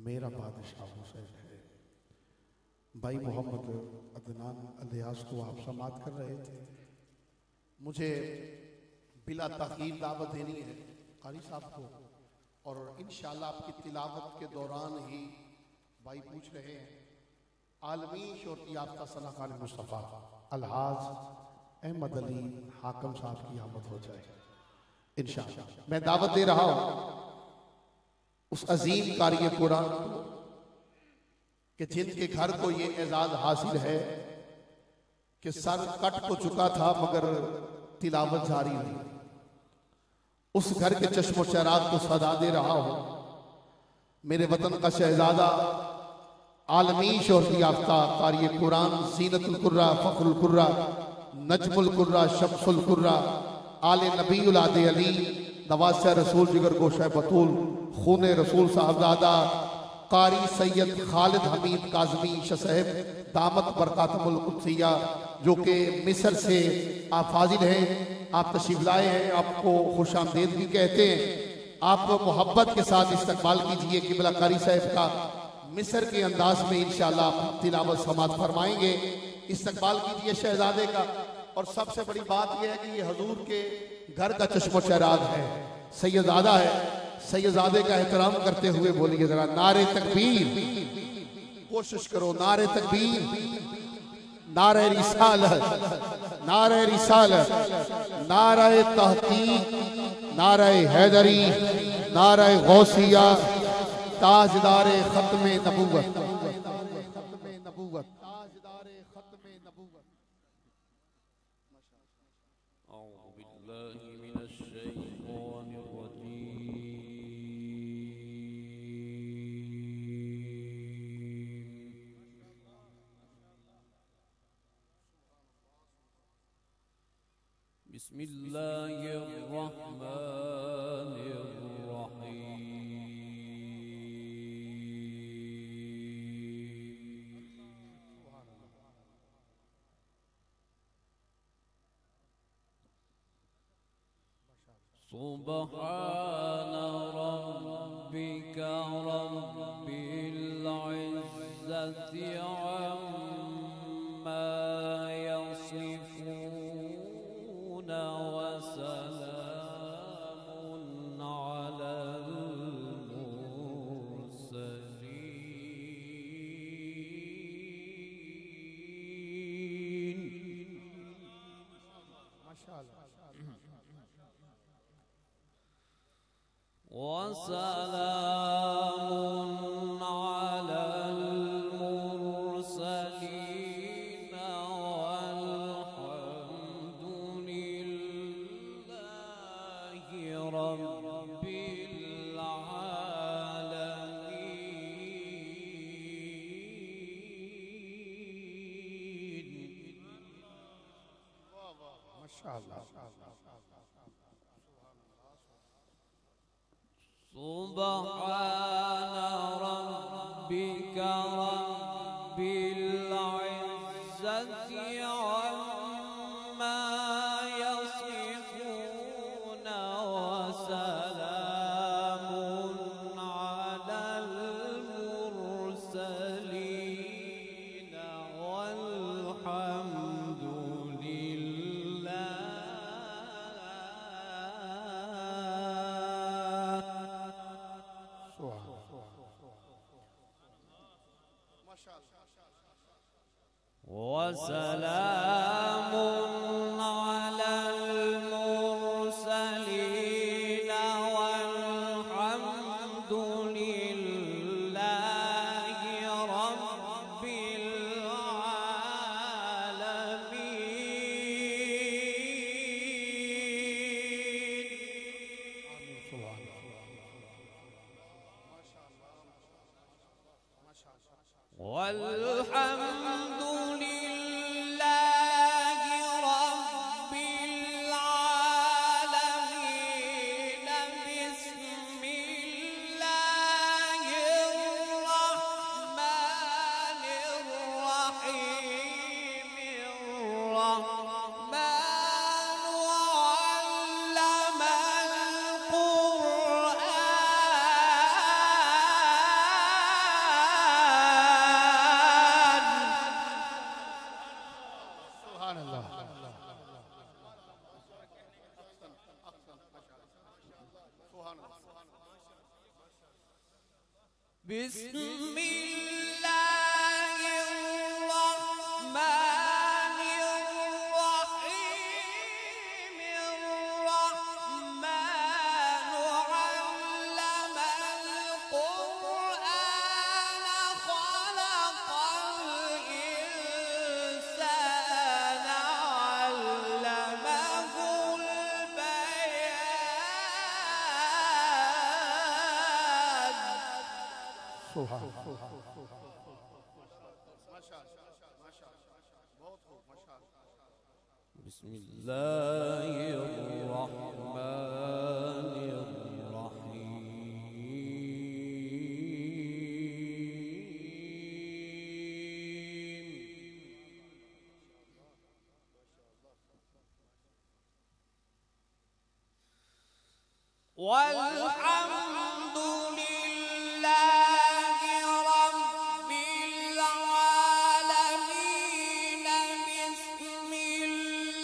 मेरा बादशाह हुसैन है। भाई मोहम्मद अदनान अलियास को आप समात कर रहे थे, मुझे बिला तखीर दावत देनी है कारी साहब को, और इंशाअल्लाह आपकी तिलावत के दौरान ही भाई पूछ रहे हैं आलमी शोहरत याफ्ता सलाहकार मुस्तफ़ा अलहाज अहमद अली हाकम साहब की आमद हो जाए इंशाअल्लाह। मैं दावत दे रहा हूं उस अजीम कारी कुरान को कि जिनके घर को ये एजाज हासिल है कि सर कट तो चुका था मगर तिलावत जारी रही। उस घर के चश्मो चराग को सदा दे रहा हूं मेरे वतन का शहजादा आलमी शोहरत याफ्ता कारी कुरान ज़ीनतुल कुर्रा फ़ख्रुल कुर्रा नजमुल कुर्रा शम्सुल कुर्रा आले नबी औलादे अली नवासे रसूल जिगर गोशा बतूल खूने रसूल साहबजादा कारी सैयद खालिद हमीद काज़मी शसाहिब दामत बरकातुल कुद्सिया जो कि मिस्र से आप फाजिल हैं, आप तशरीफ लाए हैं, आपको खुश आमदेद भी कहते हैं। आप मोहब्बत के साथ इस्तकबाल कीजिए किबला कारी साहब का मिस्र के अंदाज में इंशाअल्लाह तिलावत समात फरमाएंगे। इस्तकबाल कीजिए शहजादे का। और सबसे बड़ी बात यह है कि ये हजूर के घर का चश्मो चराग है, सैयदादा है। सैयदादे का एहतराम करते हुए बोलिए जरा नारे तकबीर, कोशिश करो नारे तकबीर, नारे रिसालत, नारे रिसालत, नारे तहकीक, नारे हैदरी, नारे गौसिया, ताजदारे खत्मे नबूवत। सुब्हान रब्बिका रब्बिल इज्जति अम्मा यसिफून व सलामुन अलल मुरसलीन। माशाअल्लाह। वसलामुन अलल मुरसलीन वल्हम्दुलिल्लाहि रब्बिल आलमीन। माशाअल्लाह। सुब्हान रब्बिका रब्बिल इज्जति अम्मा यसिफून व सलामुन अलल मुरसलीन वल्हम्दुलिल्लाह वसलामुन अलल मुरसलीन वल्हम्दुलिल्लाहि रब्बिल بسم الله الرحمن الرحيم الرحمن علم القرآن خلق الإنسان علمه البيان. سبحان الله. بسم الله الرحمن الرحيم والحمد لله رب العالمين. بسم الله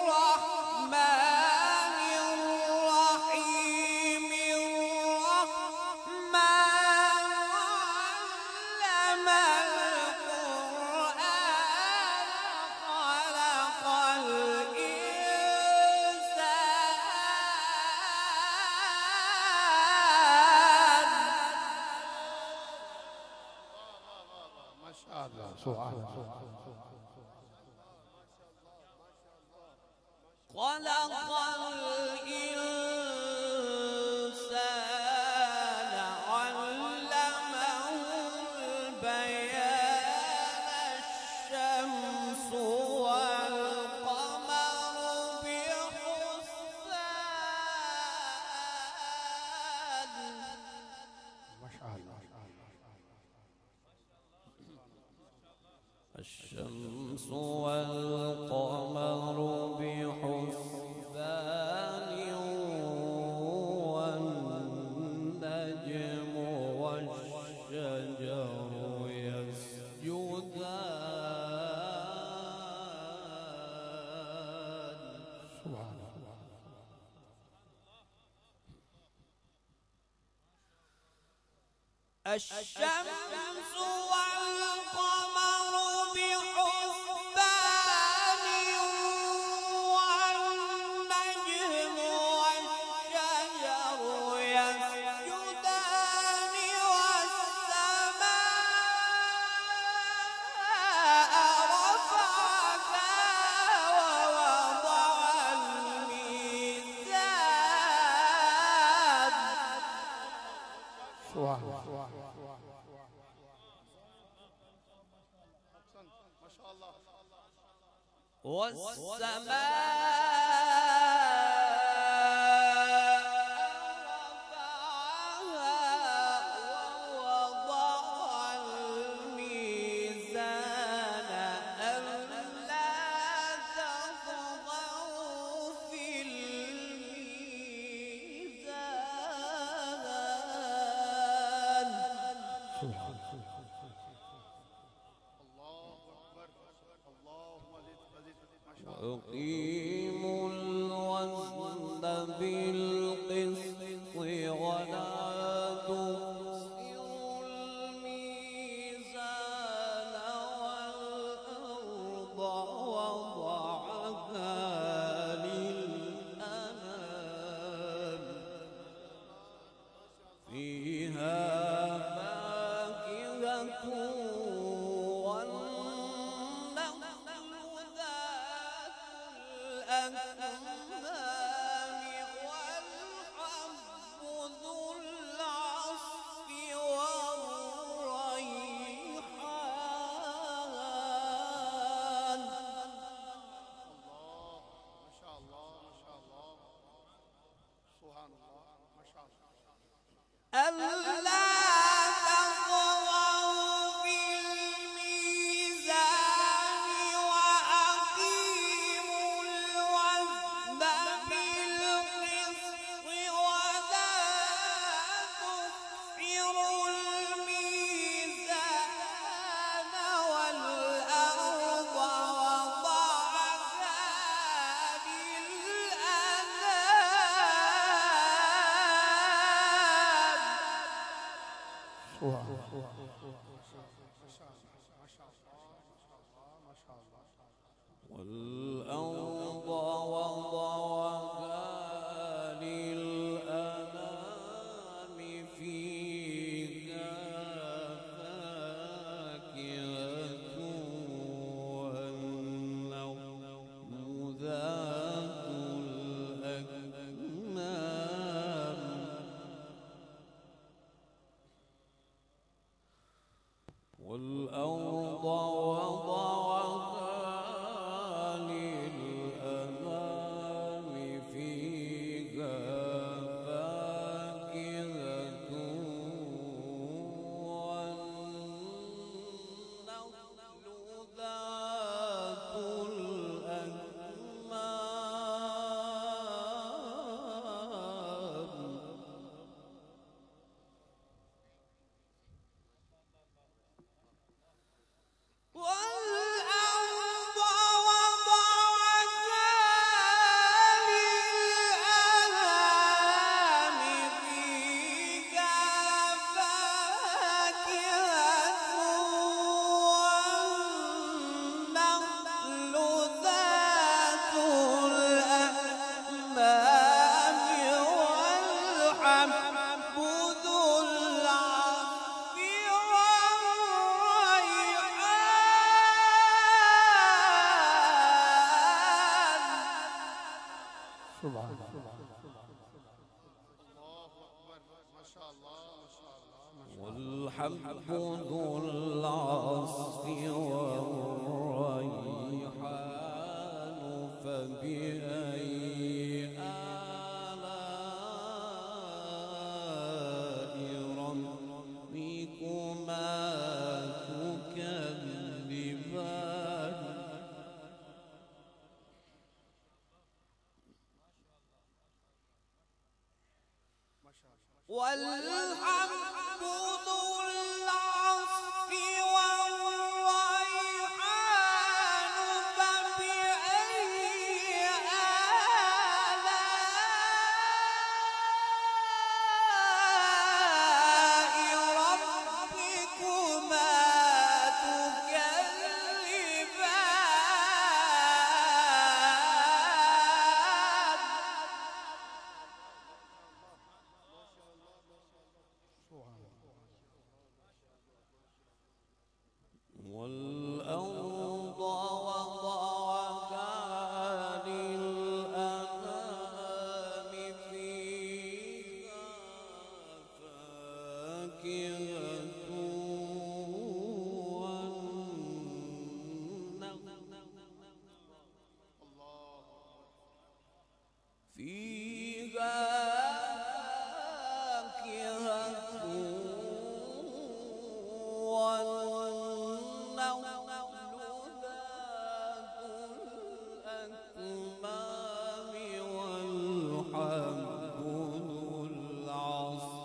الرحمن الرحيم الرحمن علم القرآن خلق الإنسان. ما شاء الله. سبحان الله. خلق الإنسان علمه البيان. الشمس والقمر بحسبان. ما شاء الله. الشمس والقمر بحسبان والنجم والشجر يسجدان. سبحان الله. الشمس والقمر بحسبان والنجم والشجر يسجدان والسماء رفعها ووضع الميزان. سبحان الله. والسماء ووضع الميزان ألا تطغوا في الميزان. وأقيموا الوزن بالقسط ولا تخسروا الميزان والأرض وضعها للأنام. فيها فاكهة والنخل ذات الأكمام والحب ذو العصف والريحان. ما شاء الله. ما شاء الله. سبحان الله. ما شاء الله. ألا تطغوا في الميزان وأقيموا الوزن بالقسط ولا تخسروا الميزان والأرض وضعها للأنام. والأرض وضعها للأنام فيها فاكهة والنخل ذات الأكمام والأرض وضعها للأنام فيها فاكهة والنخل ذات الأكمام والأرض وضعها للأنام فيها فاكهة والنخل ذات الأكمام والحب ذو العصف والحب ذو العصف والريحان فبأي آلاء ربكما تكذبان والحب ذو العصف والريحان فبأي آلاء ربكما تكذبان والأرض وضعها للأنام فيها فاكهة فيها فاكهة والنخل ذات الأكمام والحب ذو العصف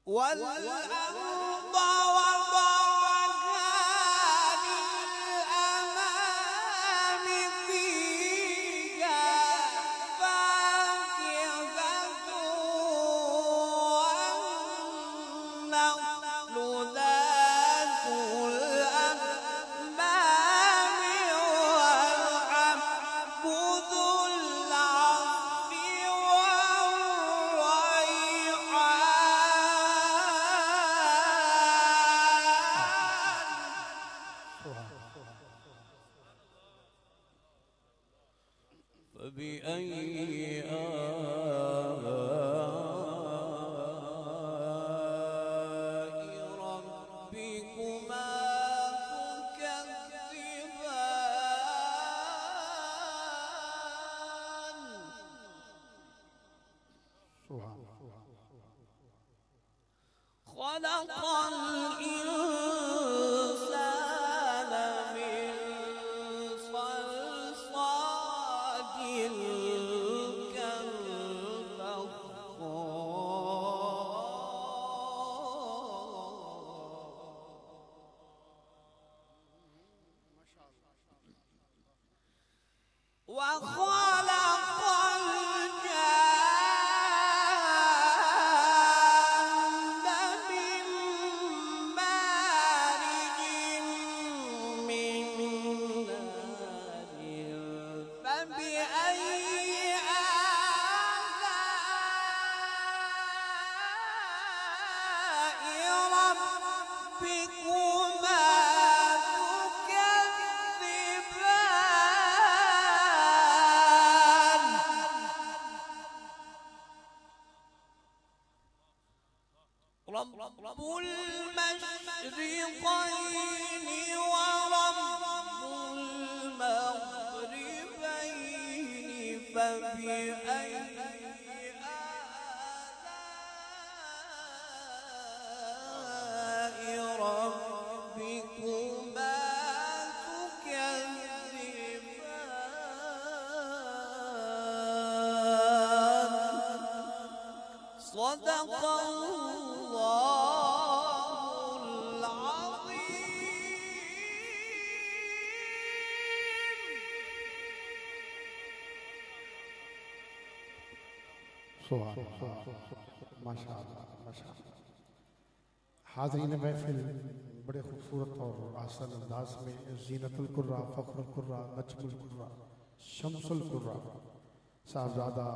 والأرض وضعها للأنام فيها فاكهة والنخل ذات الأكمام والحب ذو العصف فبأي آلاء ربكما تكذبان خلق الإنسان من صلصال كالفخار ربكما تكذبان رب المشرقين ورب المغربين فبأي آلاء ربكما تكذبان صدق माशाअल्लाह माशाअल्लाह। हाज़रीन महफिल बड़े खूबसूरत और आसान अंदाज में ज़ीनतुल कुर्रा, फ़ख्रुल कुर्रा, नजमुल कुर्रा, शम्सुल कुर्रा साहबजादा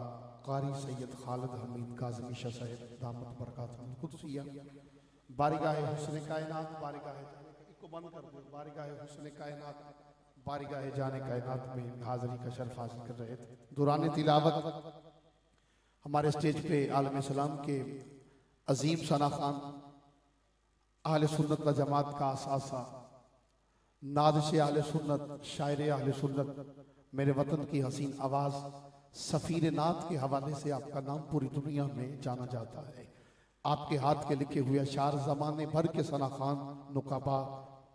कारी सैयद खालिद हमीद काज़मी शाह साहब दामत बरकातुहुल कुद्सिया बारिगाह हुस्न कायनात बारिगाह इसको बंद कर दो बारिगाह हुस्न कायनात बारिगाह जाने कायनात में हाज़री का शर्फ हासिल कर रहे थे। दौरान तिलावत हमारे स्टेज पे आलम सलाम के अजीम सना खान आहले सुन्नत व जमात का असासा नादिश आहले सुन्नत शायर आहले सुन्नत मेरे वतन की हसीन आवाज़ सफ़ीर नात के हवाले से आपका नाम पूरी दुनिया में जाना जाता है। आपके हाथ के लिखे हुए अशार ज़माने भर के सना खान नुकाबा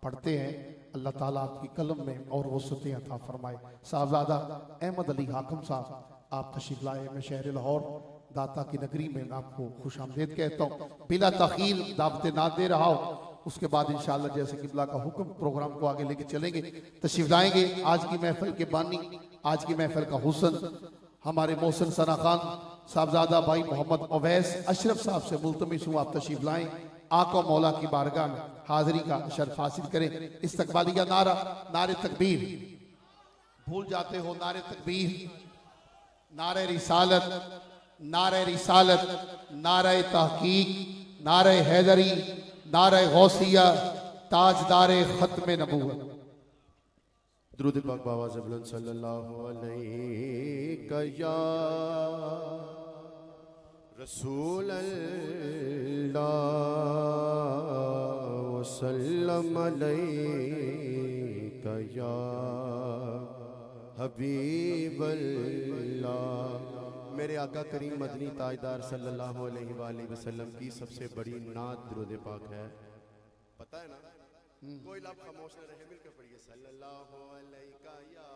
पढ़ते हैं। अल्लाह ताला आपकी कलम में और वसअतें अता फरमाए। साहबजादा अहमद अली हाकिम साहब आप तशरीफ लाए। मैं शहर लाहौर दाता की नगरी में आपको खुश आमदेद कहता हूँ। बिला तखीर दावते ना दे रहा हो, उसके बाद इंशाअल्लाह जैसे किबला का हुक्म प्रोग्राम को आगे लेके चलेंगे, तशरीफ लाएंगे। आज की महफिल के बानी, आज की महफिल का हुस्न हमारे मोहसिन सना खान साहबजादा भाई मोहम्मद अवैस अशरफ साहब से मुल्तमिस हूँ आप तशरीफ लाएं। आका मौला की बारगाह में हाजिरी का शर्फ हासिल करें। इस्तकबालिया नारा नारे तकबीर भूल जाते हो, नारे तकबीर, नारे रिसालत, नारे रिसालत, नारे तहकीक, नारे हैदरी, नारे गौसिया, ताजदारे खत्म नबूवत। दुरूद पाक बावाज़ बुलंद सल्लल्लाहु अलैहि या रसूल अल्लाह वसल्लम अलैका या हबीब अल्लाह। मेरे आका करीम मदनी ताजदार सल्लल्लाहु अलैहि वसल्लम की सबसे बड़ी नात दुरूद पाक है, पता है ना? कोई लाभ खामोश न रहे, मिलकर पढ़िए सल्लल्लाहु अलैका या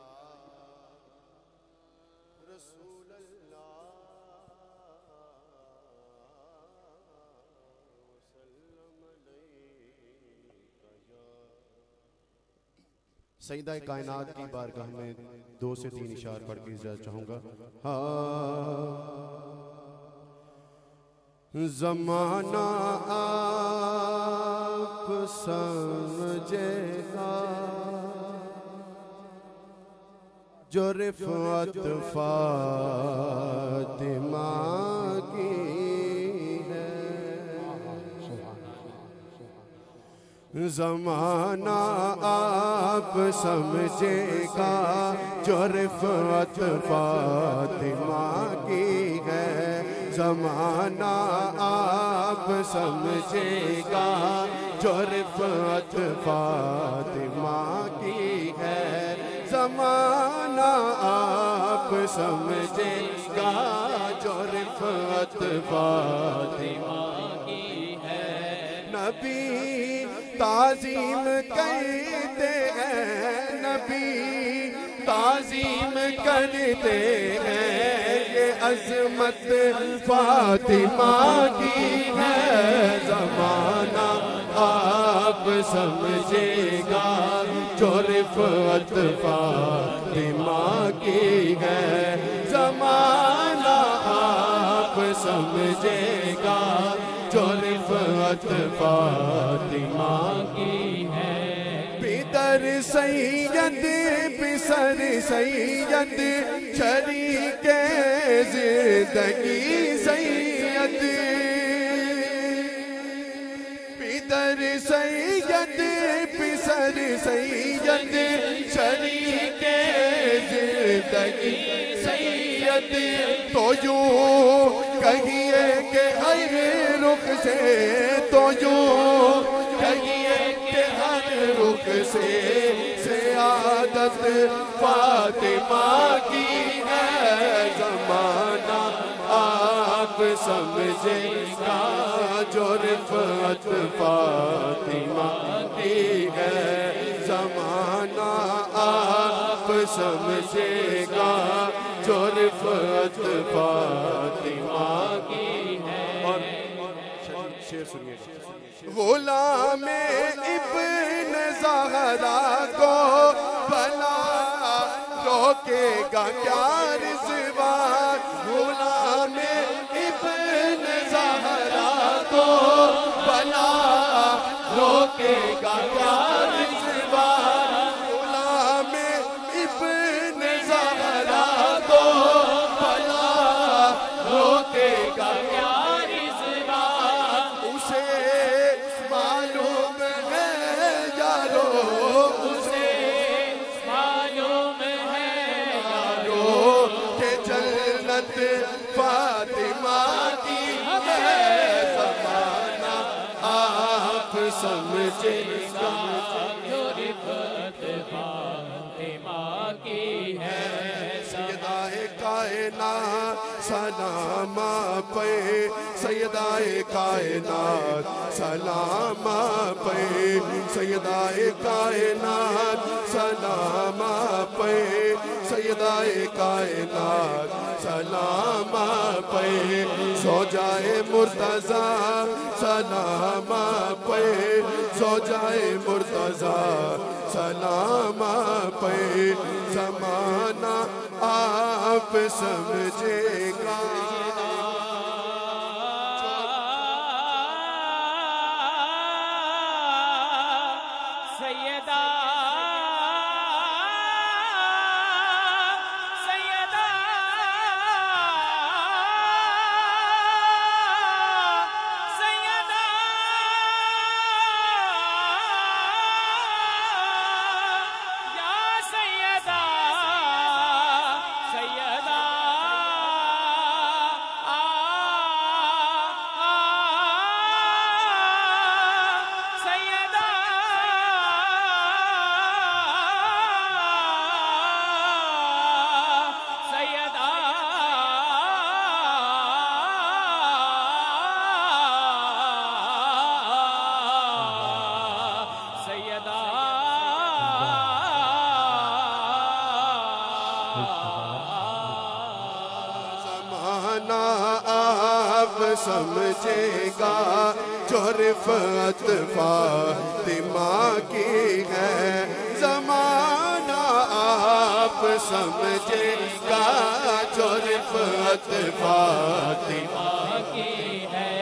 रसूल अल्लाह वसल्लम अलैका या। सईदा कायनात की बारगाह में 2 से 3 इशार पढ़ के इजाज़त चाहूँगा। ज़माना आप समझेगा जो रिफ़अत फ़ातिमा की है। ज़माना आप समझेगा जो रिफ़अत फ़ातिमा की है। ज़माना आप समझेगा जो रिफ़अत फ़ातिमा की है। ज़माना आप समझेगा जो रिफ़अत फ़ातिमा की है। नबी ताज़ीम करते हैं, नबी ताज़ीम करते हैं, ये अज़मत फ़ातिमा की है। ज़माना आप समझेगा जो रिफ़अत फ़ातिमा की है। ज़माना आप समझेगा जो रिफ़अत फ़ातिमा की है। पितर सैयद पिसर सैयद शरीके ज़िंदगी सैयद। पितर सैयद पिसर सैयद शरीके जिंदगी सैयद तो यूं कहिए के हर रुख से तो यूं कहिए के हर रुख से आदत फातिमा की है ज़माना आप समझेगा जो रिफ़त फातिमा की है ज़माना आप समझेगा जो रिफ़त फातिमा की है। और शेर सुनिए। गुलाम इब्न ज़हरा को भला रोकेगा क्या रिज़वान, गुलाम इब्न ज़हरा को भला रोकेगा क्या रिज़वान, गुलाम इब्न ज़हरा को भला रोकेगा क्या रिज़वान, उसे मालूम है यारो, उसे मालूम है यारो के जन्नत फातिमा की है ज़माना आप समझेगा जो रिफ़त फातिमा की है। सैयदाए कायनात सलाम पे, सैयदाए कायनात सलाम पे, सैयदाए कायनात सलाम पे, सैयदाए कायनात सलाम पे, सो जाए मुर्तज़ा सलाम पे, सो जाए मुर्तज़ा सलाम पे, ज़माना आप समझेगा सैयदा सैयदा सैयदा या सैयदा सैयदा सैयदा सैयदा सैयदा ज़माना आप समझेगा जो रिफ़त फातिमा की है, ज़माना आप समझेगा जो रिफ़त फातिमा की है।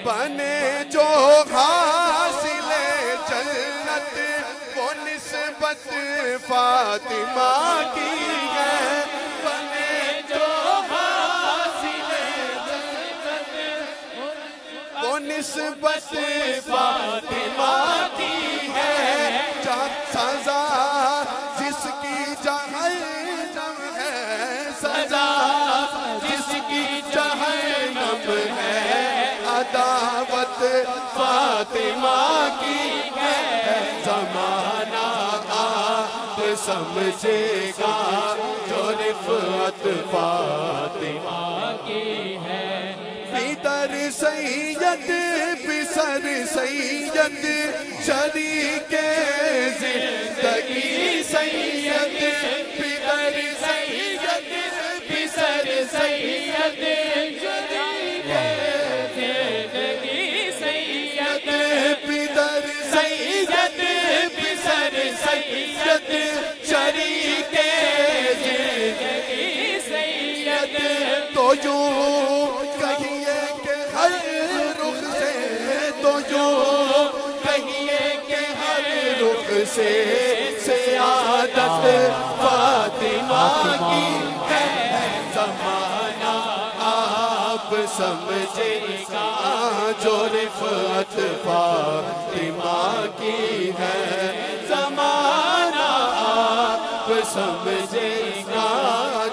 बने जो हासिले जन्नत वो निस्बत फातिमा की है, बने जो हासिले जन्नत वो निस्बत फातिमा की है, सजा जिसकी जहन्नम है, सजा जिसकी जहन्नम है, अदावत फातिमा की है, ज़माना आप समझेगा जो रिफ़त फातिमा की है। पितर सैयद पिसर सैयद शरीके जिंदगी सैयद, पितर सैयद पिसर सैयद शरीके जिंदगी सैयद, पितर सैयद पिसर सैयद शरीके जिंदगी सैयद तो यूं कहिए के हर रुख से, तो यूं कहिए के हर रुख से आदत फातिमा की है, ज़माना आप आप समझेगा जो रिफत फातिमा की है, ज़माना आप समझेगा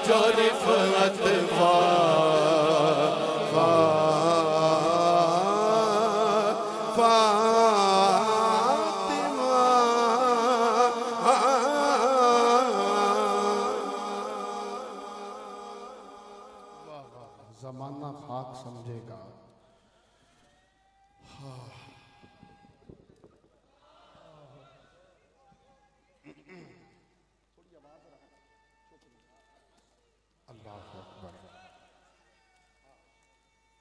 जो रिफत जमाना खाक समझेगा। अल्लाह अकबर।